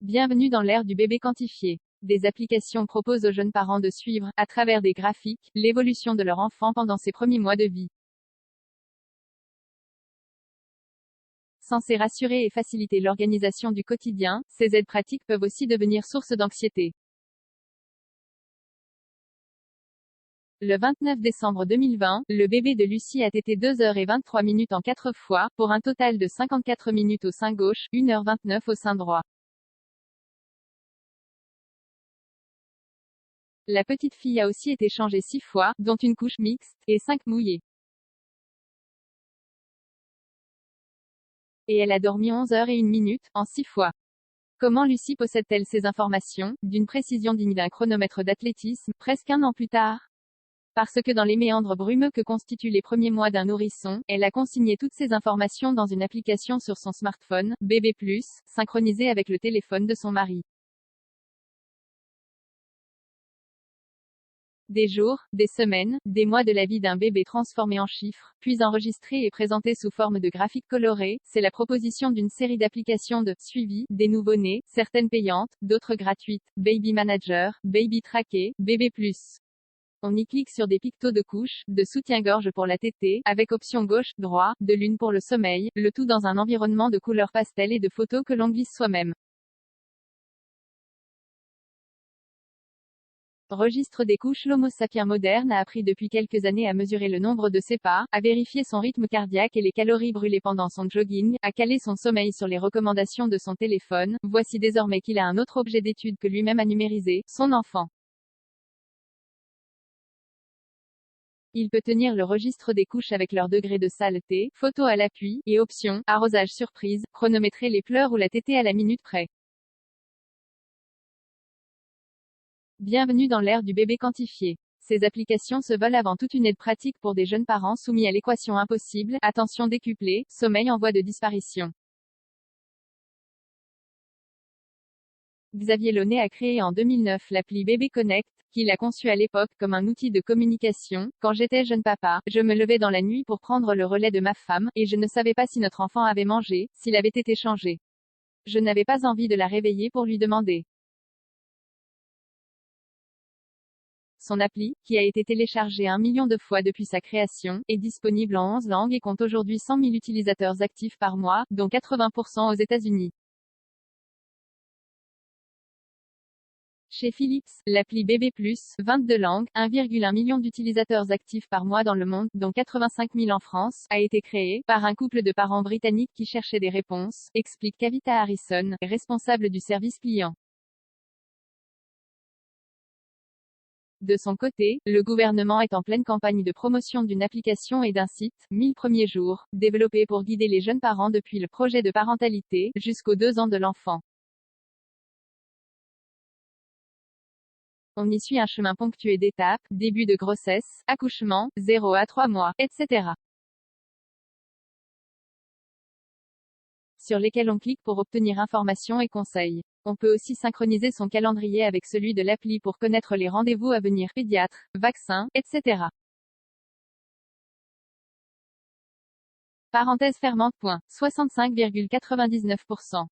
Bienvenue dans l'ère du bébé quantifié. Des applications proposent aux jeunes parents de suivre, à travers des graphiques, l'évolution de leur enfant pendant ses premiers mois de vie. Censées rassurer et faciliter l'organisation du quotidien, ces aides pratiques peuvent aussi devenir source d'anxiété. Le 29 décembre 2020, le bébé de Lucie a tété 2h23 en 4 fois, pour un total de 54 minutes au sein gauche, 1h29 au sein droit. La petite fille a aussi été changée 6 fois, dont une couche mixte, et 5 mouillées. Et elle a dormi 11h01, en 6 fois. Comment Lucie possède-t-elle ces informations, d'une précision digne d'un chronomètre d'athlétisme, presque un an plus tard? Parce que dans les méandres brumeux que constituent les premiers mois d'un nourrisson, elle a consigné toutes ces informations dans une application sur son smartphone, Bébé+, synchronisée avec le téléphone de son mari. Des jours, des semaines, des mois de la vie d'un bébé transformé en chiffres, puis enregistré et présenté sous forme de graphiques colorés, c'est la proposition d'une série d'applications de suivi des nouveau-nés, certaines payantes, d'autres gratuites, Baby Manager, Baby Tracker, Bébé+. On y clique sur des pictos de couches, de soutien-gorge pour la tétée, avec option gauche, droit, de lune pour le sommeil, le tout dans un environnement de couleurs pastel et de photos que l'on glisse soi-même. Registre des couches. L'Homo sapiens moderne a appris depuis quelques années à mesurer le nombre de ses pas, à vérifier son rythme cardiaque et les calories brûlées pendant son jogging, à caler son sommeil sur les recommandations de son téléphone. Voici désormais qu'il a un autre objet d'étude que lui-même a numérisé, son enfant. Il peut tenir le registre des couches avec leur degré de saleté, photo à l'appui, et option, arrosage surprise, chronométrer les pleurs ou la tétée à la minute près. Bienvenue dans l'ère du bébé quantifié. Ces applications se veulent avant tout une aide pratique pour des jeunes parents soumis à l'équation impossible, attention décuplée, sommeil en voie de disparition. Xavier Launay a créé en 2009 l'appli Bébé Connect, qu'il a conçu à l'époque comme un outil de communication. Quand j'étais jeune papa, je me levais dans la nuit pour prendre le relais de ma femme, et je ne savais pas si notre enfant avait mangé, s'il avait été changé. Je n'avais pas envie de la réveiller pour lui demander. Son appli, qui a été téléchargée 1 million de fois depuis sa création, est disponible en 11 langues et compte aujourd'hui 100 000 utilisateurs actifs par mois, dont 80% aux États-Unis. Chez Philips, l'appli Bébé+, 22 langues, 1,1 million d'utilisateurs actifs par mois dans le monde, dont 85 000 en France, a été créé par un couple de parents britanniques qui cherchaient des réponses, explique Kavita Harrison, responsable du service client. De son côté, le gouvernement est en pleine campagne de promotion d'une application et d'un site, 1000 premiers jours, développé pour guider les jeunes parents depuis le projet de parentalité, jusqu'aux 2 ans de l'enfant. On y suit un chemin ponctué d'étapes, début de grossesse, accouchement, 0 à 3 mois, etc. Sur lesquels on clique pour obtenir informations et conseils. On peut aussi synchroniser son calendrier avec celui de l'appli pour connaître les rendez-vous à venir, pédiatre, vaccins, etc. Parenthèse fermante. 65,99%.